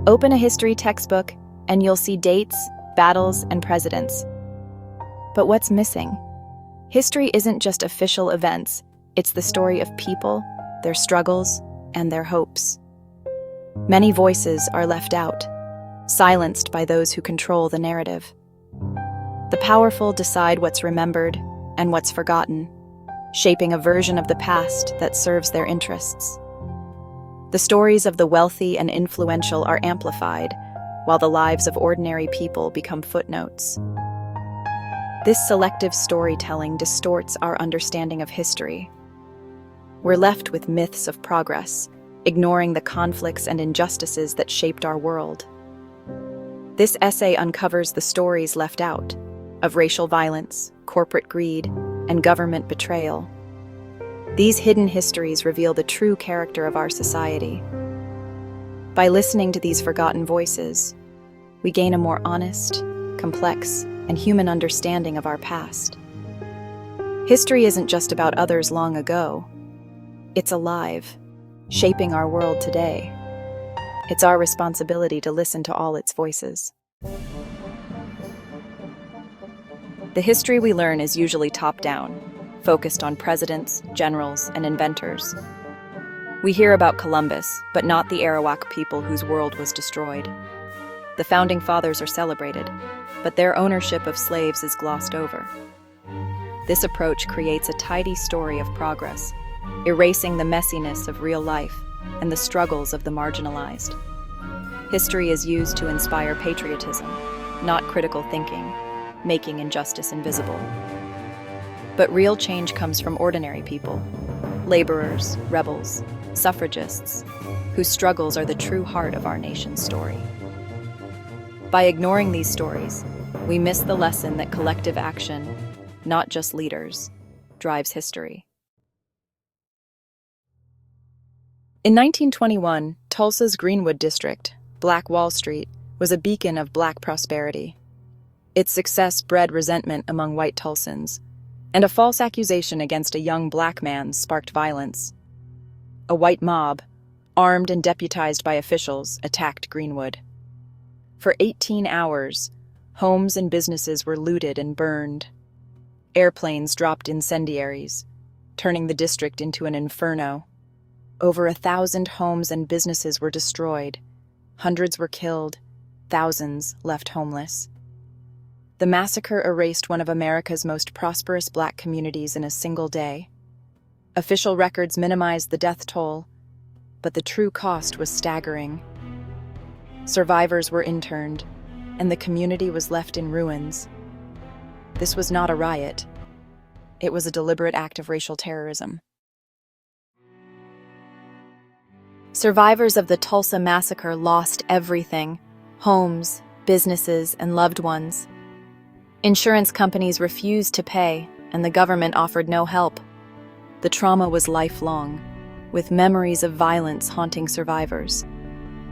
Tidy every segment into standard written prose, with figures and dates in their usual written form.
Open a history textbook, and you'll see dates, battles, and presidents. But what's missing? History isn't just official events, it's the story of people, their struggles, and their hopes. Many voices are left out, silenced by those who control the narrative. The powerful decide what's remembered and what's forgotten, shaping a version of the past that serves their interests. The stories of the wealthy and influential are amplified, while the lives of ordinary people become footnotes. This selective storytelling distorts our understanding of history. We're left with myths of progress, ignoring the conflicts and injustices that shaped our world. This essay uncovers the stories left out of racial violence, corporate greed, and government betrayal. These hidden histories reveal the true character of our society. By listening to these forgotten voices, we gain a more honest, complex, and human understanding of our past. History isn't just about others long ago. It's alive, shaping our world today. It's our responsibility to listen to all its voices. The history we learn is usually top-down, focused on presidents, generals, and inventors. We hear about Columbus, but not the Arawak people whose world was destroyed. The Founding Fathers are celebrated, but their ownership of slaves is glossed over. This approach creates a tidy story of progress, erasing the messiness of real life and the struggles of the marginalized. History is used to inspire patriotism, not critical thinking, making injustice invisible. But real change comes from ordinary people, laborers, rebels, suffragists, whose struggles are the true heart of our nation's story. By ignoring these stories, we miss the lesson that collective action, not just leaders, drives history. In 1921, Tulsa's Greenwood district, Black Wall Street, was a beacon of black prosperity. Its success bred resentment among white Tulsans, and a false accusation against a young black man sparked violence. A white mob, armed and deputized by officials, attacked Greenwood. For 18 hours, homes and businesses were looted and burned. Airplanes dropped incendiaries, turning the district into an inferno. Over 1,000 homes and businesses were destroyed. Hundreds were killed, thousands left homeless. The massacre erased one of America's most prosperous black communities in a single day. Official records minimized the death toll, but the true cost was staggering. Survivors were interned, and the community was left in ruins. This was not a riot. It was a deliberate act of racial terrorism. Survivors of the Tulsa massacre lost everything: homes, businesses, and loved ones. Insurance companies refused to pay, and the government offered no help. The trauma was lifelong, with memories of violence haunting survivors.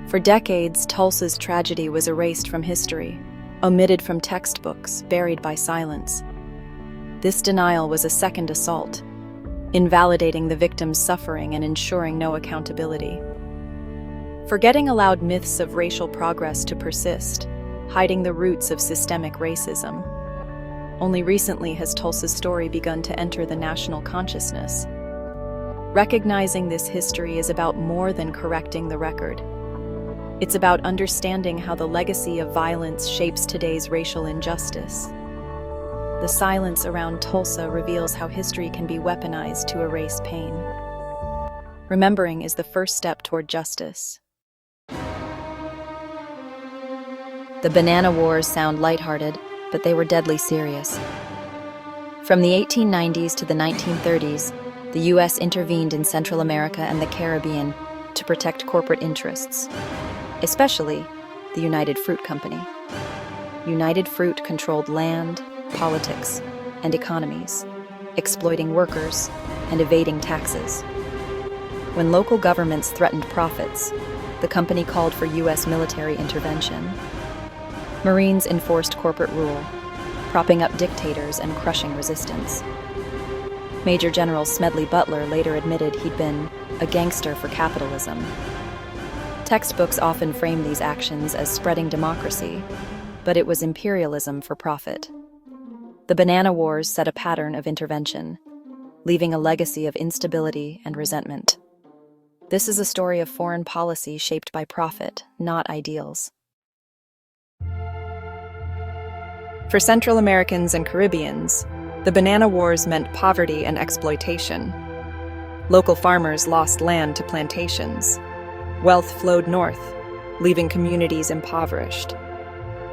For decades, Tulsa's tragedy was erased from history, omitted from textbooks, buried by silence. This denial was a second assault, invalidating the victim's suffering and ensuring no accountability. Forgetting allowed myths of racial progress to persist, hiding the roots of systemic racism. Only recently has Tulsa's story begun to enter the national consciousness. Recognizing this history is about more than correcting the record. It's about understanding how the legacy of violence shapes today's racial injustice. The silence around Tulsa reveals how history can be weaponized to erase pain. Remembering is the first step toward justice. The Banana Wars sound lighthearted, but they were deadly serious. From the 1890s to the 1930s, the U.S. intervened in Central America and the Caribbean to protect corporate interests, especially the United Fruit Company. United Fruit controlled land, politics, and economies, exploiting workers and evading taxes. When local governments threatened profits, the company called for U.S. military intervention. Marines enforced corporate rule, propping up dictators and crushing resistance. Major General Smedley Butler later admitted he'd been a gangster for capitalism. Textbooks often frame these actions as spreading democracy, but it was imperialism for profit. The Banana Wars set a pattern of intervention, leaving a legacy of instability and resentment. This is a story of foreign policy shaped by profit, not ideals. For Central Americans and Caribbeans, the Banana Wars meant poverty and exploitation. Local farmers lost land to plantations. Wealth flowed north, leaving communities impoverished.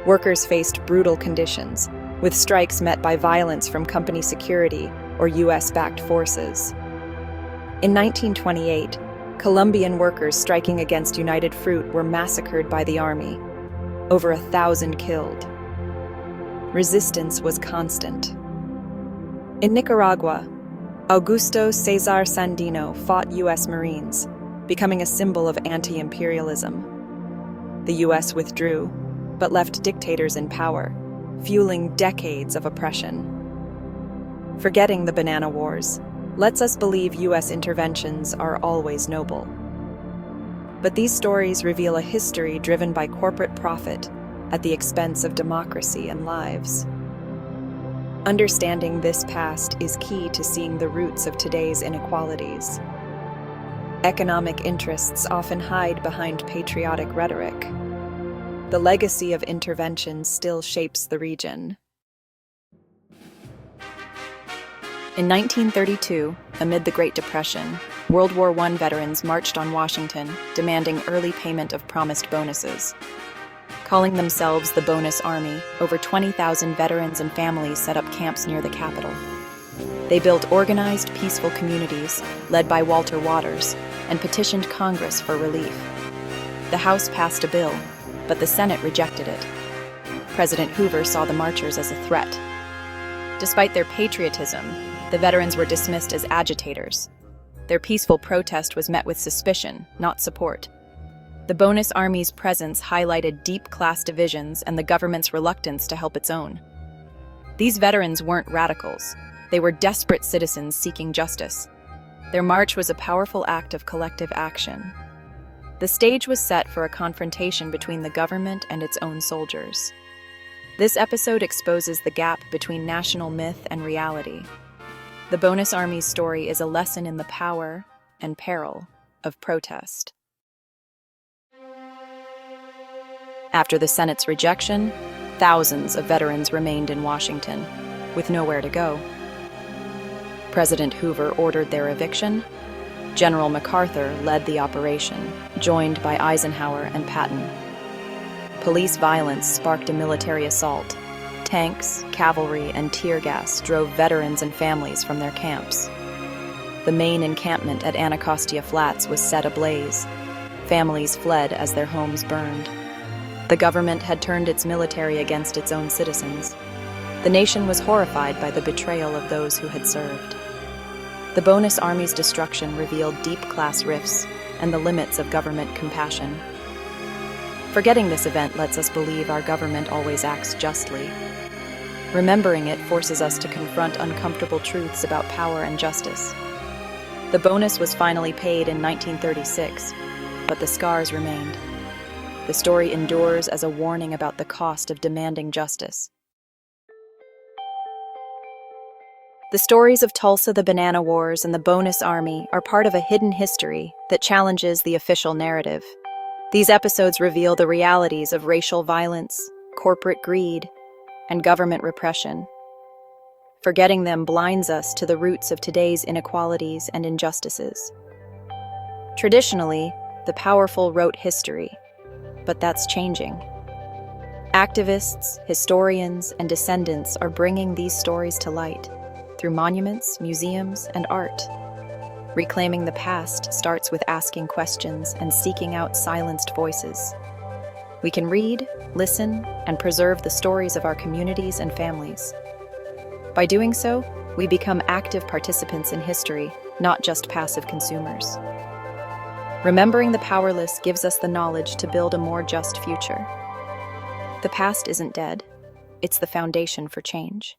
Workers faced brutal conditions, with strikes met by violence from company security or US-backed forces. In 1928, Colombian workers striking against United Fruit were massacred by the army. Over 1,000 killed. Resistance was constant. In Nicaragua, Augusto Cesar Sandino fought US Marines, becoming a symbol of anti-imperialism. The US withdrew, but left dictators in power, fueling decades of oppression. Forgetting the Banana Wars lets us believe US interventions are always noble. But these stories reveal a history driven by corporate profit at the expense of democracy and lives. Understanding this past is key to seeing the roots of today's inequalities. Economic interests often hide behind patriotic rhetoric. The legacy of intervention still shapes the region. In 1932, amid the Great Depression, World War I veterans marched on Washington, demanding early payment of promised bonuses. Calling themselves the Bonus Army, over 20,000 veterans and families set up camps near the Capitol. They built organized, peaceful communities, led by Walter Waters, and petitioned Congress for relief. The House passed a bill, but the Senate rejected it. President Hoover saw the marchers as a threat. Despite their patriotism, the veterans were dismissed as agitators. Their peaceful protest was met with suspicion, not support. The Bonus Army's presence highlighted deep class divisions and the government's reluctance to help its own. These veterans weren't radicals. They were desperate citizens seeking justice. Their march was a powerful act of collective action. The stage was set for a confrontation between the government and its own soldiers. This episode exposes the gap between national myth and reality. The Bonus Army's story is a lesson in the power and peril of protest. After the Senate's rejection, thousands of veterans remained in Washington, with nowhere to go. President Hoover ordered their eviction. General MacArthur led the operation, joined by Eisenhower and Patton. Police violence sparked a military assault. Tanks, cavalry, and tear gas drove veterans and families from their camps. The main encampment at Anacostia Flats was set ablaze. Families fled as their homes burned. The government had turned its military against its own citizens. The nation was horrified by the betrayal of those who had served. The Bonus Army's destruction revealed deep class rifts and the limits of government compassion. Forgetting this event lets us believe our government always acts justly. Remembering it forces us to confront uncomfortable truths about power and justice. The bonus was finally paid in 1936, but the scars remained. The story endures as a warning about the cost of demanding justice. The stories of Tulsa, the Banana Wars, and the Bonus Army are part of a hidden history that challenges the official narrative. These episodes reveal the realities of racial violence, corporate greed, and government repression. Forgetting them blinds us to the roots of today's inequalities and injustices. Traditionally, the powerful wrote history, but that's changing. Activists, historians, and descendants are bringing these stories to light through monuments, museums, and art. Reclaiming the past starts with asking questions and seeking out silenced voices. We can read, listen, and preserve the stories of our communities and families. By doing so, we become active participants in history, not just passive consumers. Remembering the powerless gives us the knowledge to build a more just future. The past isn't dead. It's the foundation for change.